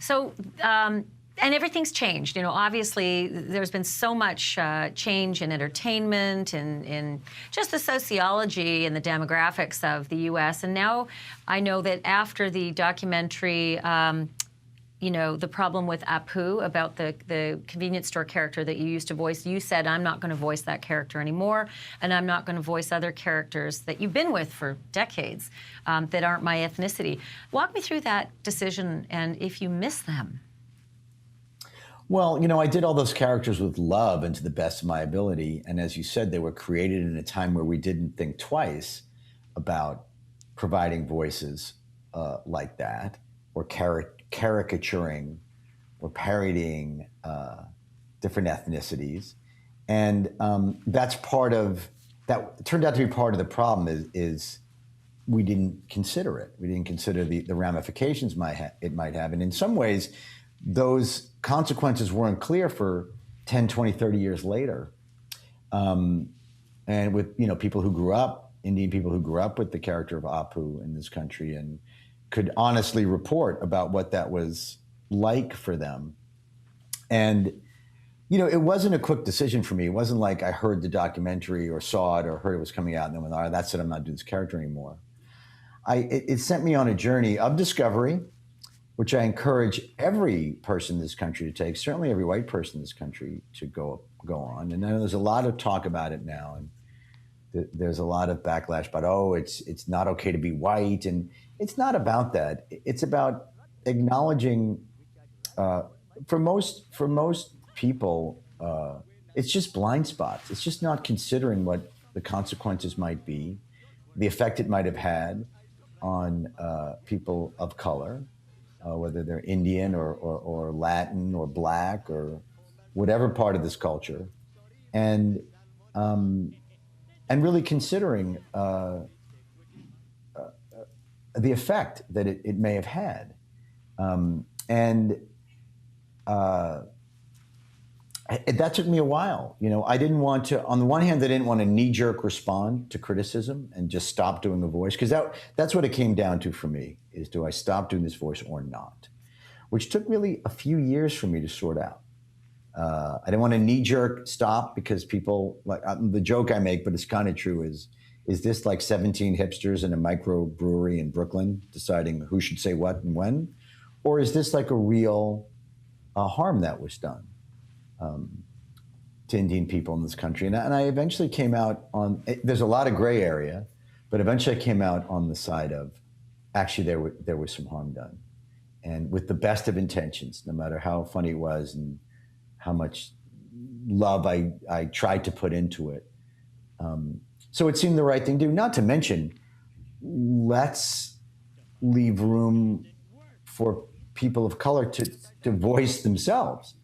So, and everything's changed. You know, obviously, there's been so much change in entertainment and in just the sociology and the demographics of the U.S. And now I know that after the documentary, you know, the problem with Apu, about the convenience store character that you used to voice, you said, I'm not going to voice that character anymore, and I'm not going to voice other characters that you've been with for decades that aren't my ethnicity. Walk me through that decision and if you miss them. Well, you know, I did all those characters with love and to the best of my ability. And as you said, they were created in a time where we didn't think twice about providing voices like that, or caricaturing or parodying different ethnicities. And that's part of, that turned out to be part of the problem is we didn't consider it. We didn't consider the ramifications it might have. And in some ways, those consequences weren't clear for 10, 20, 30 years later. And with, you know, people who grew up, Indian people who grew up with the character of Apu in this country and could honestly report about what that was like for them. And, you know, it wasn't a quick decision for me. It wasn't like I heard the documentary or saw it or heard it was coming out and then went, all right, that's it, I'm not doing this character anymore. It sent me on a journey of discovery, which I encourage every person in this country to take, certainly every white person in this country to go on. And I know there's a lot of talk about it now, and there's a lot of backlash about, oh, it's not okay to be white, and it's not about that. It's about acknowledging, for most people, it's just blind spots. It's just not considering what the consequences might be, the effect it might have had on people of color. Whether they're Indian or Latin or Black or whatever part of this culture, and really considering the effect that it may have had, that took me a while. You know, I didn't want to. On the one hand, I didn't want to knee-jerk respond to criticism and just stop doing a voice, because that's what it came down to for me. Is, do I stop doing this voice or not? Which took really a few years for me to sort out. I didn't want to knee-jerk stop, because people, like, the joke I make, but it's kind of true, is this like 17 hipsters in a microbrewery in Brooklyn deciding who should say what and when? Or is this like a real harm that was done to Indian people in this country? And I eventually came out on, there's a lot of gray area, but eventually I came out on the side of, actually, there was some harm done, and with the best of intentions, no matter how funny it was and how much love I tried to put into it. So it seemed the right thing to do. Not to mention, let's leave room for people of color to voice themselves.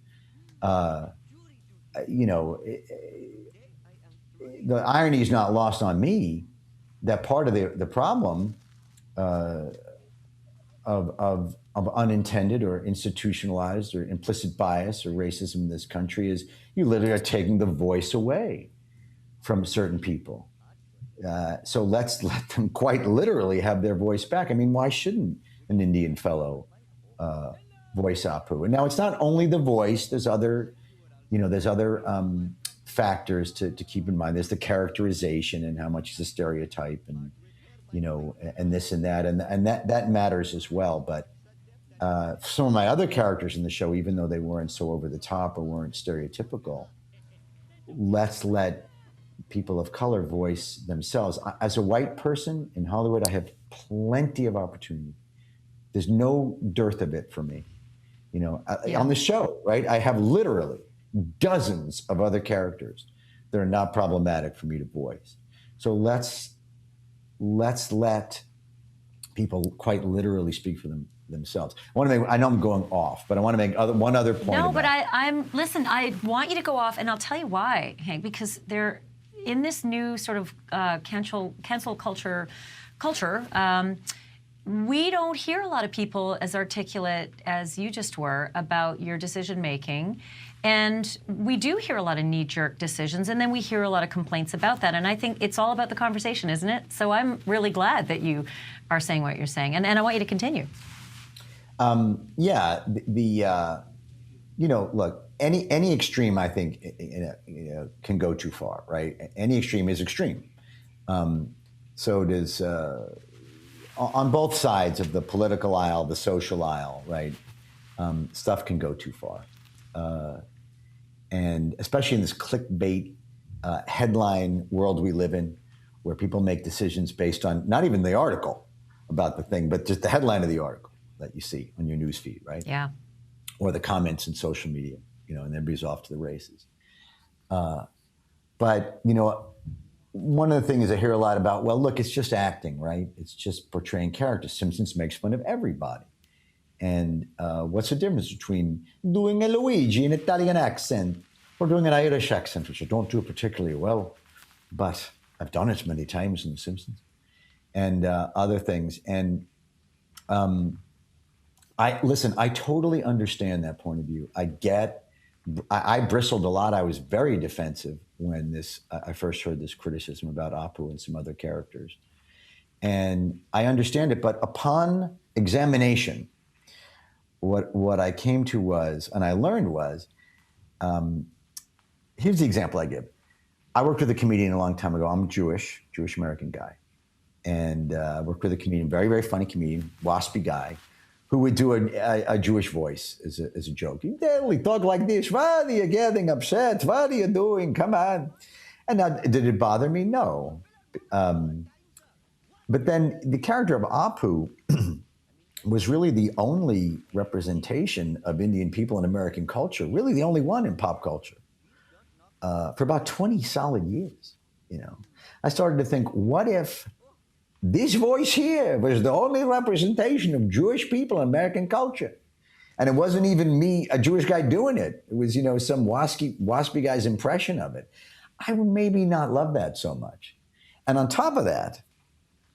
You know, the irony is not lost on me that part of the problem of unintended or institutionalized or implicit bias or racism in this country is you literally are taking the voice away from certain people. So let's let them quite literally have their voice back. I mean, why shouldn't an Indian fellow voice Apu? And now it's not only the voice. There's other factors to keep in mind. There's the characterization and how much is a stereotype, and you know, and this and that, and that matters as well. But some of my other characters in the show, even though they weren't so over the top or weren't stereotypical, let's let people of color voice themselves. As a white person in Hollywood, I have plenty of opportunity. There's no dearth of it for me. You know, on the show, right? I have literally dozens of other characters that are not problematic for me to voice. So let's let people quite literally speak for themselves. I know I'm going off, but I want to make one other point. No, but listen, I want you to go off, and I'll tell you why, Hank, because they're in this new sort of cancel culture, we don't hear a lot of people as articulate as you just were about your decision making. And we do hear a lot of knee-jerk decisions, and then we hear a lot of complaints about that. And I think it's all about the conversation, isn't it? So I'm really glad that you are saying what you're saying. And I want you to continue. Yeah, look, any extreme, I think, can go too far, right? Any extreme is extreme. So does on both sides of the political aisle, the social aisle, right? Stuff can go too far, and especially in this clickbait headline world we live in, where people make decisions based on not even the article about the thing, but just the headline of the article that you see on your news feed, right? Yeah. Or the comments in social media, and everybody's off to the races. But one of the things I hear a lot about, well, look, it's just acting, right? It's just portraying characters. Simpsons makes fun of everybody. And what's the difference between doing a Luigi in Italian accent or doing an Irish accent, which I don't do particularly well, but I've done it many times in The Simpsons and other things. And I totally understand that point of view. I bristled a lot. I was very defensive when I first heard this criticism about Apu and some other characters. And I understand it, but upon examination, what I came to was, and I learned was, here's the example I give. I worked with a comedian a long time ago. I'm a Jewish American guy. And worked with a comedian, very, very funny comedian, waspy guy, who would do a Jewish voice as a joke. He daily talk like this. Why are you getting upset? What are you doing? Come on. And now, did it bother me? No. But then the character of Apu was really the only representation of Indian people in American culture, really the only one in pop culture, for about 20 solid years. I started to think, what if this voice here was the only representation of Jewish people in American culture? And it wasn't even me, a Jewish guy, doing it. It was, some waspy guy's impression of it. I would maybe not love that so much. And on top of that,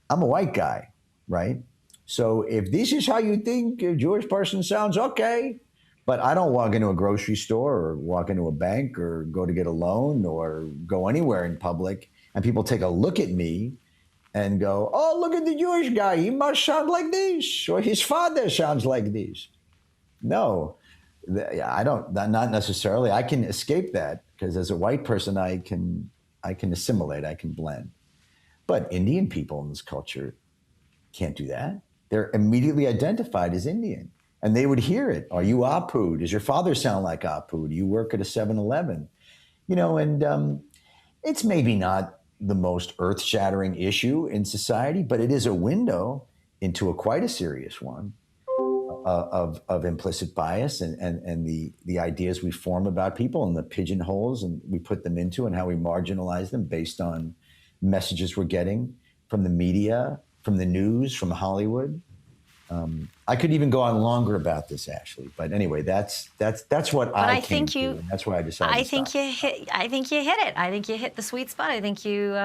I'm a white guy, right? So if this is how you think a Jewish person sounds, okay. But I don't walk into a grocery store or walk into a bank or go to get a loan or go anywhere in public and people take a look at me and go, oh, look at the Jewish guy. He must sound like this, or his father sounds like this. No, I don't, not necessarily. I can escape that because as a white person, I can assimilate, I can blend. But Indian people in this culture can't do that. They're immediately identified as Indian. And they would hear it. Are you Apu? Does your father sound like Apu? Do you work at a 7-Eleven? And it's maybe not the most earth-shattering issue in society, but it is a window into quite a serious one of implicit bias and the ideas we form about people and the pigeonholes and we put them into and how we marginalize them based on messages we're getting from the media, from the news, from Hollywood. I could even go on longer about this, Ashley. But anyway, that's what I came to, and that's why I decided. I think you hit it. I think you hit the sweet spot. I think you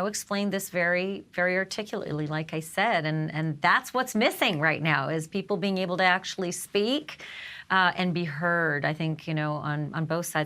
explained this very, very articulately, like I said, and that's what's missing right now is people being able to actually speak and be heard. I think on both sides.